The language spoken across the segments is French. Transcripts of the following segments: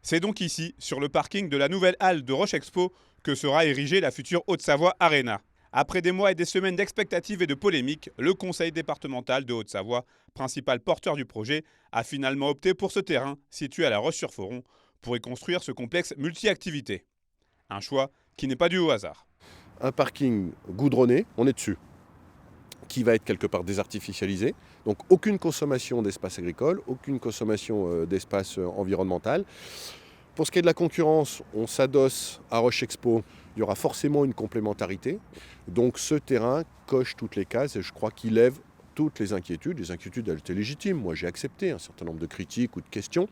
C'est donc ici, sur le parking de la nouvelle halle de Roche Expo, que sera érigée la future Haute-Savoie Arena. Après des mois et des semaines d'expectatives et de polémiques, le conseil départemental de Haute-Savoie, principal porteur du projet, a finalement opté pour ce terrain, situé à La Roche-sur-Foron, pour y construire ce complexe multi-activités. Un choix qui n'est pas dû au hasard. Un parking goudronné, on est dessus, qui va être quelque part désartificialisé. Donc aucune consommation d'espace agricole, aucune consommation d'espace environnemental. Pour ce qui est de la concurrence, on s'adosse à Roche Expo. Il y aura forcément une complémentarité. Donc ce terrain coche toutes les cases et je crois qu'il lève toutes les inquiétudes. Les inquiétudes, elles étaient légitimes. Moi, j'ai accepté un certain nombre de critiques ou de questions.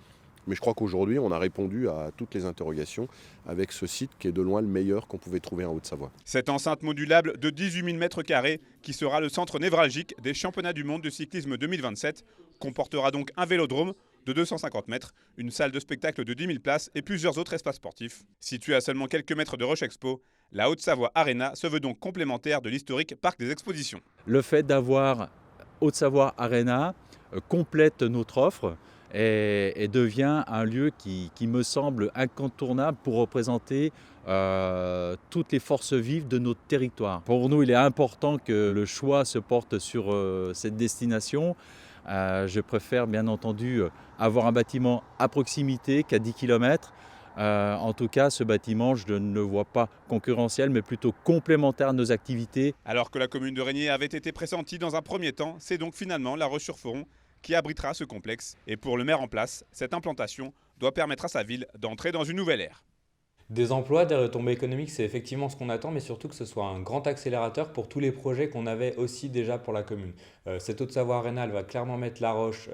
Mais je crois qu'aujourd'hui, on a répondu à toutes les interrogations avec ce site qui est de loin le meilleur qu'on pouvait trouver en Haute-Savoie. Cette enceinte modulable de 18 000 m² qui sera le centre névralgique des championnats du monde de cyclisme 2027 comportera donc un vélodrome de 250 mètres, une salle de spectacle de 10 000 places et plusieurs autres espaces sportifs. Située à seulement quelques mètres de Roche Expo, la Haute-Savoie Arena se veut donc complémentaire de l'historique parc des expositions. Le fait d'avoir Haute-Savoie Arena complète notre offre et devient un lieu qui me semble incontournable pour représenter toutes les forces vives de notre territoire. Pour nous, il est important que le choix se porte sur cette destination. Je préfère bien entendu avoir un bâtiment à proximité qu'à 10 km. En tout cas, ce bâtiment, je ne le vois pas concurrentiel, mais plutôt complémentaire à nos activités. Alors que la commune de Régnier avait été pressentie dans un premier temps, c'est donc finalement La Roche-sur-Foron qui abritera ce complexe. Et pour le maire en place, cette implantation doit permettre à sa ville d'entrer dans une nouvelle ère. Des emplois, des retombées économiques, c'est effectivement ce qu'on attend, mais surtout que ce soit un grand accélérateur pour tous les projets qu'on avait aussi déjà pour la commune. Cette Haute-Savoie Arena, elle va clairement mettre La Roche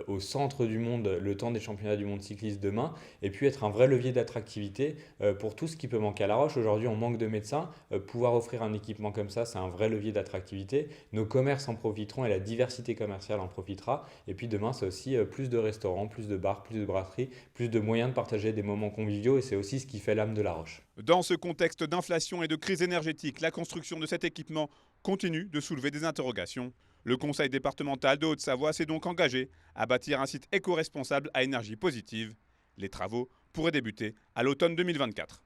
au centre du monde le temps des championnats du monde cycliste demain, et puis être un vrai levier d'attractivité pour tout ce qui peut manquer à La Roche. Aujourd'hui, on manque de médecins. Pouvoir offrir un équipement comme ça, c'est un vrai levier d'attractivité. Nos commerces en profiteront et la diversité commerciale en profitera. Et puis demain, c'est aussi plus de restaurants, plus de bars, plus de brasseries, plus de moyens de partager des moments conviviaux, et c'est aussi ce qui fait l'âme de La Roche. Dans ce contexte d'inflation et de crise énergétique, la construction de cet équipement continue de soulever des interrogations. Le conseil départemental de Haute-Savoie s'est donc engagé à bâtir un site éco-responsable à énergie positive. Les travaux pourraient débuter à l'automne 2024.